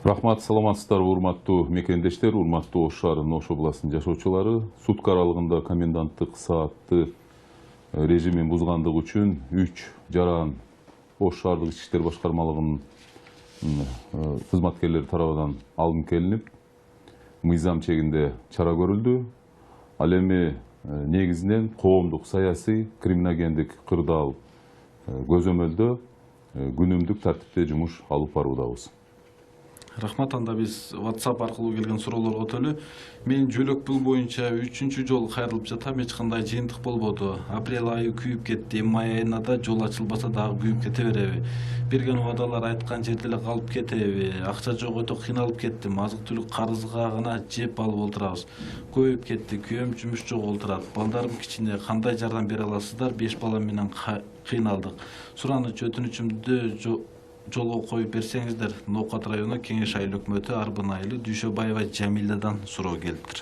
Рахмат, саламатсыздар, урматтуу мекендештер, урматтуу Ош шаарынын Ош областынын жашоочулары. Сутка аралыгында коменданттык саатты режимин бузгандыгы үчүн 3 жаран Ош шаардык ички иштер башкармалыгынын кызматкерлери тарабынан алынып келинип, мыйзам чегинде чара көрүлдү. Ал эми негизинен коомдук, саясий, криминогендик кырдаал көзөмөлдө күнүмдүк тартипте жумуш алып баруудабыз. Рахмат, анда биз WhatsApp аркылуу келген суроолорго өтөлү. Мен Жөлөкпүл боюнча 3-чү жолу кайрылып жатам, эч кандай жыйынтык болбоду. Апрель айы күйүп кетти, май айына да жол ачылбаса дагы күйүп кете береби? Берген убадалар айткан жерде эле калып кетеби? Акча жок, өтө кыйналып кеттим. Азык-түлүк карызга гана жеп алып отурабыз. Көбөйүп кетти, күйөөм жумуш жок отурат. Балдарым кичине, кандай жардам бере аласыздар? 5 балам менен кыйналдык. Сураныч өтүнүчүмдү жолго коюп берсеңиздер. Ноокат району Кеңеш айыл өкмөтү Арбын айылы Дүйшөбаева Жамиладан суроо келиптир.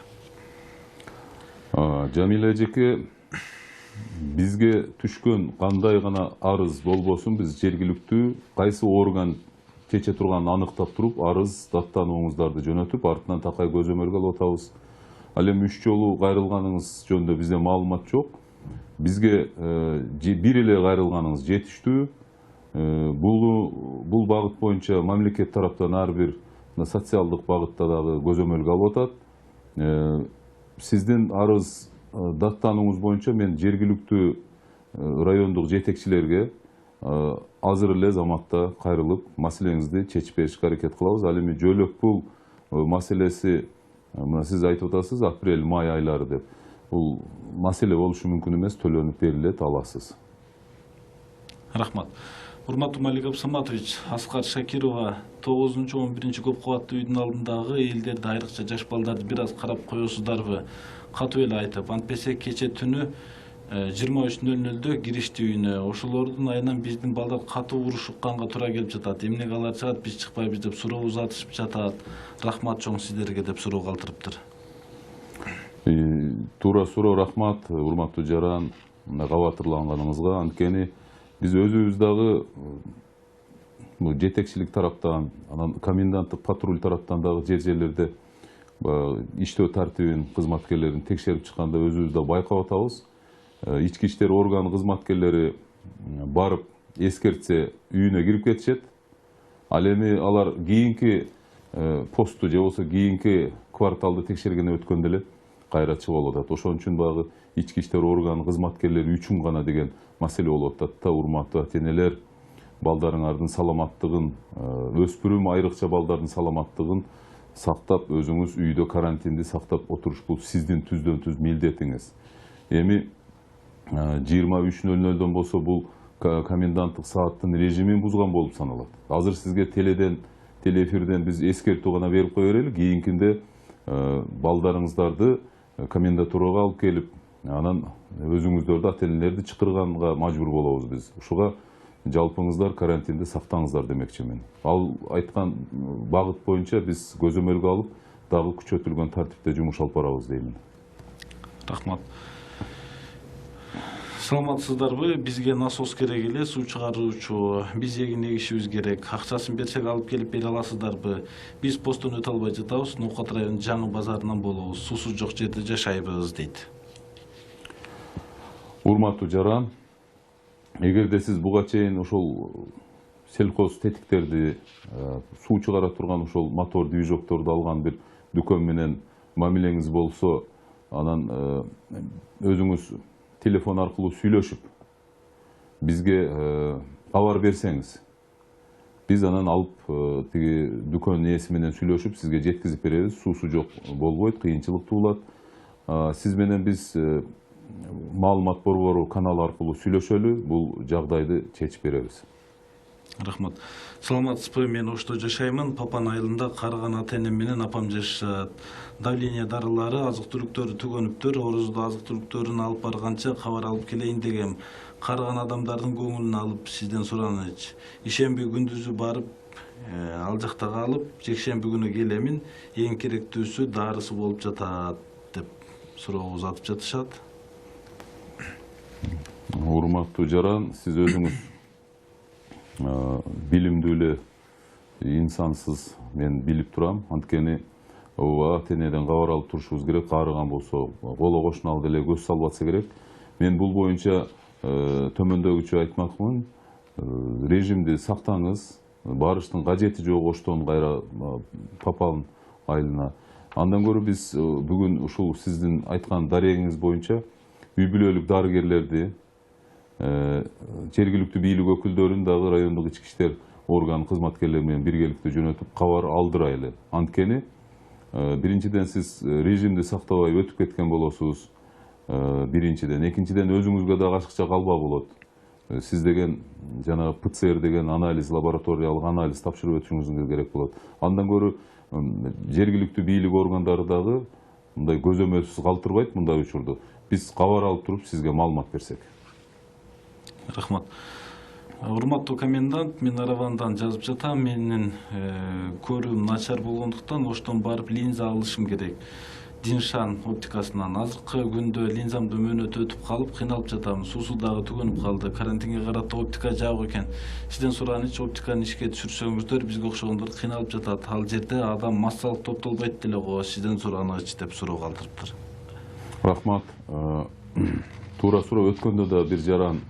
Жамила эжеке, бизге түшкөн кандай гана арыз болбосун, биз жергиликтүү кайсы орган чече турганын аныктап туруп, арыз даттанууңуздарды жөнөтүп, артынан такай көзөмөлгө алып атабыз. Ал эми 3 жолу кайрылганыңыз жөнүндө бизде маалымат жок. Бизге бир эле кайрылганыңыз жетиштүү. Бул багыт боюнча мамлекет тараптан ар бир социалдык багытта дагы көзөмөлгө алып атат. Сиздин арыз даттанууңуз боюнча мен жергиликтүү райондук жетекчилерге азыр эле заматта кайрылып маселеңизди чечип беришке аракет кылабыз. Ал эми Жөлөкпүл маселеси, мына сиз айтып атасыз, апрель, май айлары деп. Бул маселе болушу мүмкүн эмес, төлөнүп берилет, аласыз. Рахмат. Урматтуу Малик Абсаматович, Аскар Шакирова 9-11 көп кабаттуу үйдүн алдындагы элдерди, айрыкча жаш балдарды бир аз карап коесуздарбы? Катуу эле айтып, антпесе кече түнү 23:00 киришти үйүнө. Ошолордун айынан биздин балдар катуу урушукканга туура келип жатат. Эмнеге алар чыгат, биз чыкпайбыз деп суроо узатышып жатат. Рахмат чоң сиздерге деп суроо калтырыптыр. Туура суроо, рахмат, урматтуу жаран, кабатырланганыңызга. Анткени биз өзүбүз дагы жетекчилик тараптан, анан коменданттык патруль тараптан дагы жерлерде иштөө тартибин, кызматкерлерин текшерип чыкканда өзүбүз да байкап атабыз. Ички иштер органы кызматкерлери барып эскертсе үйүнө кирип кетишет. Ал эми алар кийинки посту же болбосо кийинки кварталды текшергенден өткөндө эле кайра чыгып алып атат. Ошон үчүн багы ички иштер органы кызматкерлери үчүн гана деген маселе болуп атат да, урматтуу ата-энелер, балдарыңардын саламаттыгын, өспүрүм айрыкча балдардын саламаттыгын сактап, өзүңүз үйдө карантинди сактап отуруш бул сиздин түздөн-түз милдетиңиз. Эми 23:00 болсо бул коменданттык сааттын режимин бузган болуп саналат. Азыр сизге телеэфирден биз эскертүү гана берип кое берели, кийинкинде балдарыңыздарды комендатурага алып келип, анан өзүңүздөрдү, ата-энелерди чакырганга мажбур болобуз биз. Ушуга жалпыңыздар карантинде сактаңыздар демекчимин. Ал айткан багыт боюнча биз көзөмөлгө алып, дагы күчөтүлгөн тартипте жумуш алып барабыз деймин. Рахмат. Саламатсыздарбы? Бизге насос керек эле, суу чыгаруучу. Биз эгин эгишибиз керек. Акчасын берсек алып келип бере аласыздарбы? Биз посттон өтө албай жатабыз. Ноокат районунун жаңы базарынан болобуз. Суусуз жок жерде жашайбыз дейт. Урматтуу жаран, эгерде сиз буга чейин ошол селхоз тетиктерди, суу чыгара турган ошол мотор движокторду алган бир дүкөн менен мамилеңиз болсо, анан өзүңүз телефон аркылуу сүйлөшүп бизге кабар берсеңиз, биз анан алып тиги дүкөн ээси менен сүйлөшүп сизге жеткизип беребиз. Суусу жок болбойт, кыйынчылык туулат. Сиз менен биз маалымат борбору канал аркылуу сүйлөшөлү, бул жагдайды чечип беребиз. Рахмат. Саламатсызбы? Мен Ошто жашаймын. Папан айылында карыган ата-энем менен апам жашашат. Давление дарылары, азык-түлүктөрү түгөнүптүр. Орузду азык-түлүктөрүн алып барганча кабар алып келейин дегем. Карыган адамдардын көңүлүн алып сизден сураныч. Ишемби күндүзү барып, ал жакта калып, жекшемби күнү келемин. Эң керектүүсү дарысы болуп жатат деп суроо узатып жатышат. Урматтуу жаран, сиз өзүңүз билимдүү эле инсансыз мен билип турам. Анткени ата энеден кабар алып турушубуз керек. Каарыган болсо коло кошуна алып эле көз салып атса керек. Мен бул боюнча төмөндөгүчө айтмакмын. Режимди сактаңыз. Барыштын кажети жок оштон кайра попалын айылына. Андан көрө биз бүгүн ушул сиздин айткан дарегиңиз боюнча үй бүлөлүк дарыгерлерди, жергиликтүү бийлик өкүлдөрүн дагы райондук ички иштер орган кызматкерлери менен биргеликте жөнөтүп кабар алдырайлы. Анткени биринчиден сиз режимди сактабай өтүп кеткен болосуз. Биринчиден, экинчиден өзүңүзгө дагы ашыкча калба болот. Сиз деген жана ПЦР деген анализ, лабораториялык анализ тапшырып өтүшүңүз керек болот. Андан көрө жергиликтүү бийлик органдары дагы мындай көзөмөлсүз калтырбайт мындай учурду. Биз кабар алып туруп сизге маалымат берсек. Рахмат. Урматтуу комендант, мен аравандан жазып жатам. Менин көрүүм начар болгондуктан оштон барып линза алышым керек. Диншан оптикасынан азыркы күндө линзамды мөөнөтү өтүп калып кыйналып жатам. Суусу дагы түгөнүп калды. Карантинге карата оптика жабык экен. Сизден сураныч, оптиканы ишке түшүрсөңүздөр, бизге окшогондор кыйналып жатат. Ал жерде адам массалык топтолбойт деле го. Сизден сураныч деп суроо калтырыптыр. Рахмат. Туура суроо өткөндө да бир жаран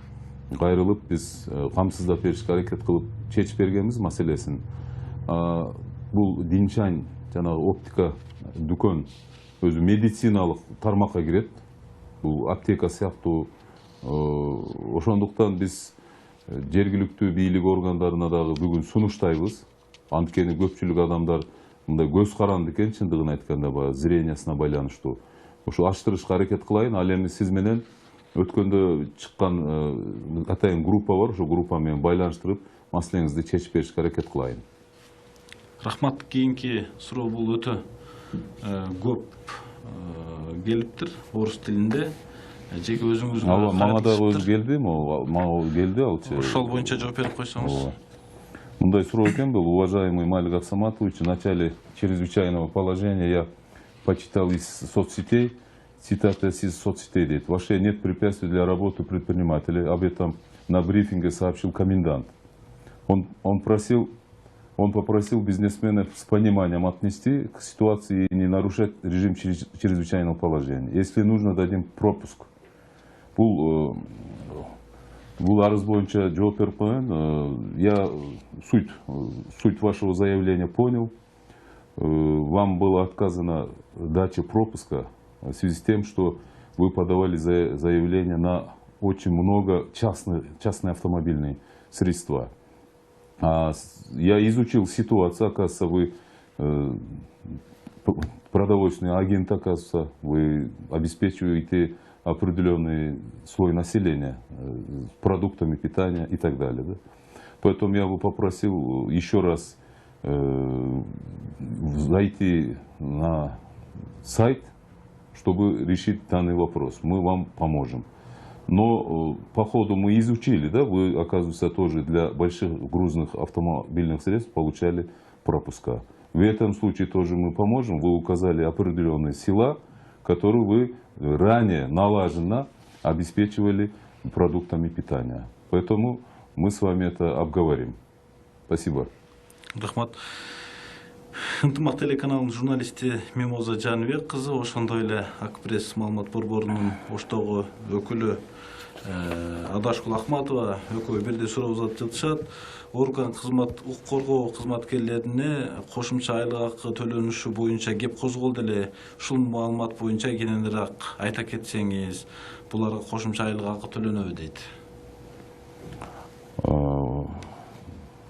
кайрылып биз камсыздап беришке аракет кылып чечип бергенбиз маселесин. Бул Диншань жанагы оптика дүкөн өзү медициналык тармакка кирет. Бул аптека сыяктуу. Ошондуктан биз жергиликтүү бийлик органдарына дагы бүгүн сунуштайбыз. Анткени көпчүлүк адамдар мындай көз каранды экен, чындыгын айтканда баягы зрениясына байланыштуу. Ошо аштырышка аракет кылайын. Ал эми сиз менен өткөндө чыккан атайын группа бар. Ошо группа менен байланыштырып маселеңизди чечип беришке аракет кылайын. Рахмат. Кийинки суроо бул өтө көп келиптир орус тилинде. Жеке өзүңүзгө мага дагы өзү келди, мага келди алчы. Ошол боюнча жооп берип койсоңуз. Мындай суроо экен бул: уважаемый Малик Аксаматович, в начале чрезвычайного положения я почитал из соцсетей, цитата из соцсетей дейт: «Вообще нет препятствий для работы предпринимателей». Об этом на брифинге сообщил комендант. Он попросил бизнесменов с пониманием отнести к ситуации и не нарушать режим чрезвычайного положения. Если нужно, дадим пропуск. Бул арыз боюнча жооп берип коеюн. Я суть вашего заявления понял. Вам было отказано в даче пропуска в связи с тем, что вы подавали заявление на очень много частные автомобильные средства. Я изучил ситуацию, оказывается, вы продовольственный агент, оказывается, вы обеспечиваете определенный слой населения продуктами питания и так далее. Да? Поэтому я бы попросил еще раз зайти на сайт, чтобы решить данный вопрос. Мы вам поможем. Но по ходу мы изучили, да, вы, оказывается, тоже для больших грузных автомобильных средств получали пропуска. В этом случае тоже мы поможем. Вы указали определенные села, которые вы ранее налаженно обеспечивали продуктами питания. Поэтому мы с вами это обговорим. Спасибо. Рахмат. Ынтымак телеканалынын журналисти Мимоза Жаныбек кызы, ошондой эле Ак пресс маалымат борборунун Оштогу өкүлү Адашкул Ахматова экөө бирдей суроо узатып жатышат. Орган укук коргоо кызматкерлерине кошумча айлык акы төлөнүшү боюнча кеп козголду эле. Ушул маалымат боюнча кененирээк айта кетсеңиз, буларга кошумча айлык акы төлөнөбү дейт.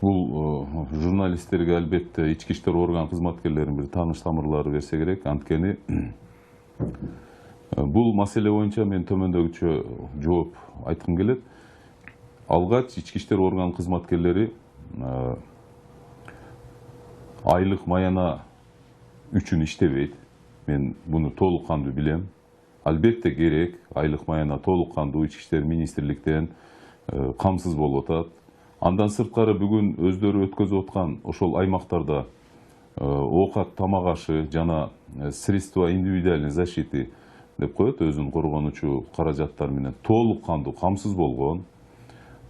Бул журналисттерге албетте ички иштер орган кызматкерлеринин бир тааныш тамырлары берсе керек. Анткени бул маселе боюнча мен төмөндөгүчө жооп айткым келет. Алгач ички иштер орган кызматкерлери айлык маяна үчүн иштебейт. Мен буну толук кандуу билем. Албетте керек, айлык маяна толук кандуу ички иштер министрликтен камсыз болуп атат. Андан сырткары бүгүн өздөрү өткөзүп аткан ошол аймактарда оокат, тамак ашы жана средства индивидуальной защиты деп коет, өзүн коргонуучу каражаттар менен толук кандуу камсыз болгон.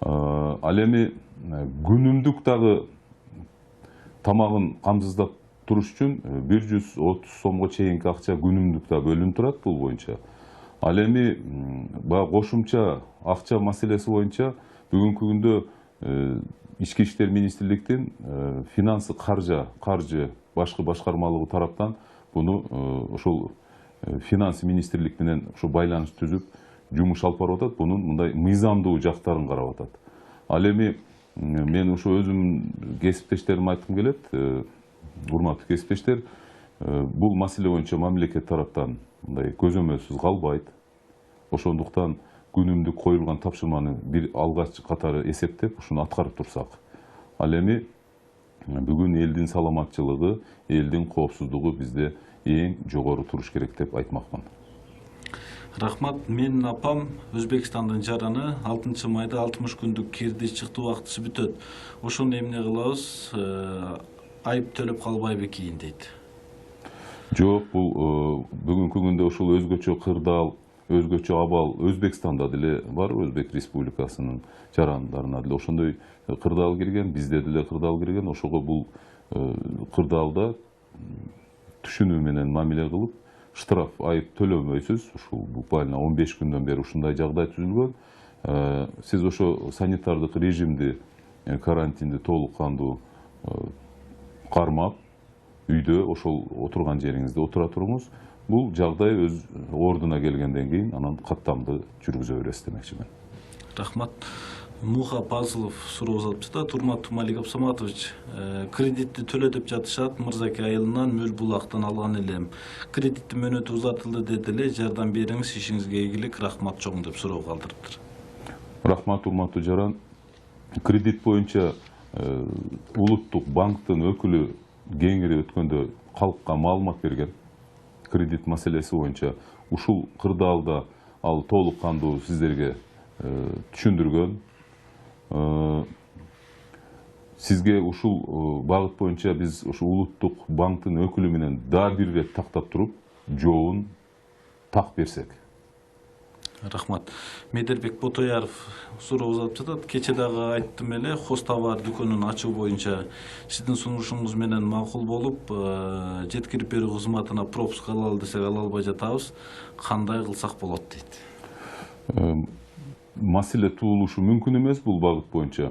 Ал эми күнүмдүк дагы тамагын камсыздап туруш үчүн 130 сомго чейинки акча күнүмдүк да бөлүнүп турат бул боюнча. Ал эми баягы кошумча акча маселеси боюнча бүгүнкү күндө Ички иштер министрликтин финансы каржы башкы башкармалыгы тараптан буну ошол финансы министрлик менен ушу байланыш түзүп жумуш алып барып атат. Бунун мындай мыйзамдуу жактарын карап атат. Ал эми мен ушу өзүм кесиптештериме айткым келет, урматтуу кесиптештер, бул маселе боюнча мамлекет тараптан мындай көзөмөлсүз калбайт. Ошондуктан күнүмдүк коюлган тапшырманы бир алгач катары эсептеп, ушуну аткарып турсак. Ал эми бүгүн элдин саламатчылыгы, элдин коопсуздугу бизде эң жогору туруш керек деп айтмакмын. Рахмат. Менин апам Өзбекстандын жараны 6 майда 60 күндүк кирди чыктуу убактысы бүтөт. Ошону эмне кылабыз? Айып төлөп калбайбы кийин дейт. Жок, бул бүгүнкү күндө ушул өзгөчө кырдаал, өзгөчө абал Өзбекстанда деле бар, Өзбек Республикасынын жарандарына деле ошондой кырдаал кирген, бизде деле кырдаал кирген. Ошого бул кырдаалда түшүнүү менен мамиле кылып, штраф, айып төлөмөйсүз. Ушул буквально 15 күндөн бери ушундай жагдай түзүлгөн. Сиз ошо санитардык режимди, карантинди толук кандуу кармап, үйдө ошол отурган жериңизде отура туруңуз. Бул жагдай өз ордуна келгенден кийин анан каттамды жүргүзө бересиз демекчимин. Рахмат. Муха Пазылов суроо жазып жатат. Урматтуу Малик Абсаматович, кредитти төлө деп жатышат. Мырзаке айылынан Мөл булактан алган элем. Кредиттин мөөнөтү узартылды деди эле. Жардам бериңиз, ишиңизге ийгилик. Рахмат чоң деп суроо калтырыптыр. Рахмат, урматтуу жаран. Кредит боюнча улуттук банктын өкүлү кеңири өткөндө калкка маалымат берген. Кредит маселеси боюнча ушул кырдаалда ал толук кандуу сиздерге түшүндүргөн. Сизге ушул багыт боюнча биз ушул улуттук банктын өкүлү менен дагы бир ирет тактап туруп, жообун так берсек. Рахмат. Медербек Ботояров суроо жазып жатат. Кече дагы айттым эле, хоз товар дүкөнүн ачуу боюнча сиздин сунушуңуз менен макул болуп, жеткирип берүү кызматына пропуск алалы десек ала албай жатабыз. Кандай кылсак болот дейт. Маселе туулушу мүмкүн эмес бул багыт боюнча.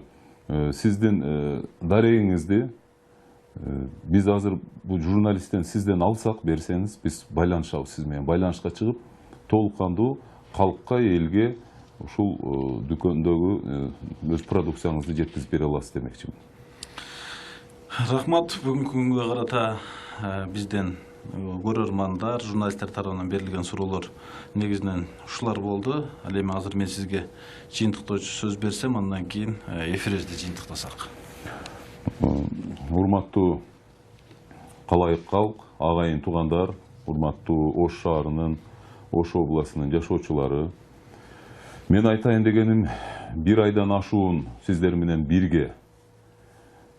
Сиздин дарегиңизди биз азыр бул журналисттен сизден алсак, берсеңиз, биз байланышабыз, сиз менен байланышка чыгып, толук кандуу халыкка, элге ушул дүкөндөгү өз продукцияңызды жеткизип бере аласыз демекчимин. Рахмат. Бүгүнкү күнгө карата бизден көрөрмандар, журналисттер тарабынан берилген суроолор негизинен ушулар болду. Ал эми азыр мен сизге жыйынтыктоочу сөз берсем, андан кийин эфирибизди жыйынтыктасак. Урматтуу калайык калк, агайын туугандар, урматтуу Ош шаарынын, Ош областынын жашоочулары, мен айтайын дегеним, бир айдан ашуун сиздер менен бирге,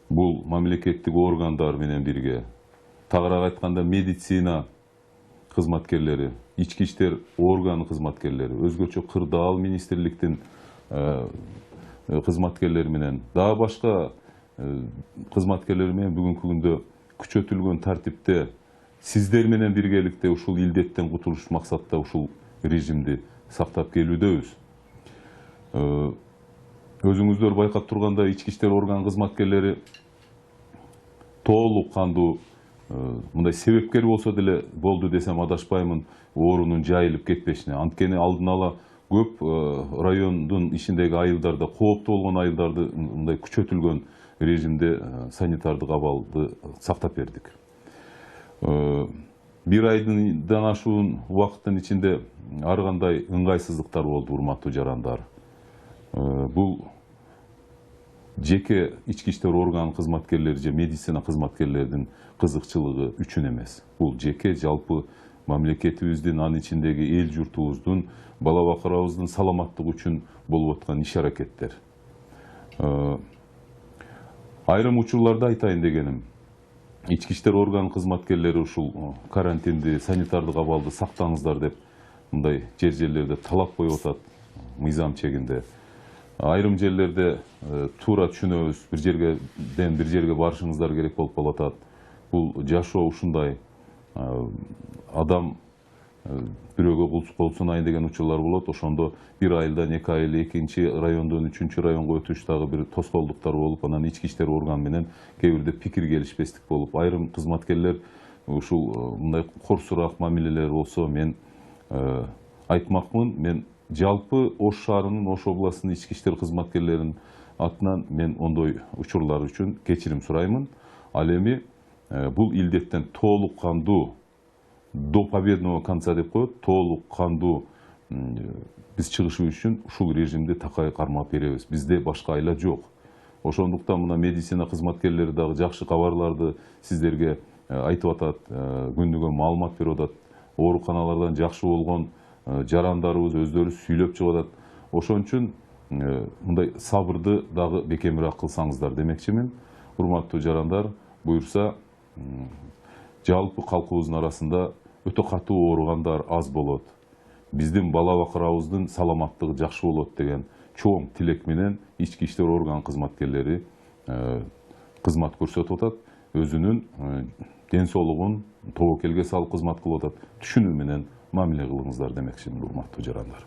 бул мамлекеттик органдар менен бирге, тагыраак айтканда медицина кызматкерлери, ички иштер органы кызматкерлери, өзгөчө кырдаал министрликтин кызматкерлери менен, дагы башка кызматкерлер менен бүгүнкү күндө күчөтүлгөн тартипте сиздер менен биргеликте ушул илдеттен кутулуш максатта ушул режимди сактап келүүдөбүз. Өзүңүздөр байкап тургандай, ички иштер орган кызматкерлери толук кандуу мындай себепкер болсо деле болду десем адашпаймын, оорунун жайылып кетпешине. Анткени алдын ала көп райондун ичиндеги айылдарда, кооптуу болгон айылдарды мындай күчөтүлгөн режимде санитардык абалды сактап бердик. Бир айдан ашуун убакыттын ичинде ар кандай ыңгайсыздыктар болду, урматтуу жарандар. Бул жеке ички иштер орган кызматкерлери же медицина кызматкерлеринин кызыкчылыгы үчүн эмес. Бул жеке жалпы мамлекетибиздин, анын ичиндеги эл журтубуздун, бала бакырабыздын саламаттыгы үчүн болуп аткан иш-аракеттер. Айрым учурларда айтайын дегеним, ички иштер орган кызматкерлери ушул карантинди, санитардык абалды сактаңыздар деп мындай жерлерде талап коюп атат, мыйзам чегинде. Айрым жерлерде туура түшүнөбүз, бир жерден бир жерге барышыңыздар керек болуп калат. Бул жашоо ушундай. Адам бирөөгө кул сунайын деген учурлар болот. Ошондо бир айылдан 2 айыл, экинчи райондон 3-чү районго өтүш дагы бир тоскоолдуктар болуп, анан ички иштер органы менен кээ бирде пикир келишпестик болуп, айрым кызматкерлер ушул мындай корсураак мамилелер болсо, мен айтмакмын, мен жалпы Ош шаарынын, Ош областынын ички иштер кызматкерлеринин атынан мен ондой учурлар үчүн кечирим сураймын. Ал эми бул илдеттен толук кандуу до победного конца деп коет, толук кандуу биз чыгышыбыз үчүн ушул режимди такай кармап беребиз. Бизде башка айла жок. Ошондуктан мына медицина кызматкерлери дагы жакшы кабарларды сиздерге айтып атат, күндүгө маалымат берип атат. Ооруканалардан жакшы болгон жарандарыбыз өздөрү сүйлөп чыгып атат. Ошон үчүн мындай сабырды дагы бекемирээк кылсаңыздар демекчимин. Урматтуу жарандар, буюрса жалпы калкыбыздын арасында өтө катуу ооругандар аз болот. Биздин бала бакырабыздын саламаттыгы жакшы болот деген чоң тилек менен ички иштер орган кызматкерлери кызмат көрсөтүп атат. Өзүнүн ден соолугун тобокелге салып кызмат кылып атат. Түшүнүү менен мамиле кылыңыздар демекчимин, урматтуу жарандар.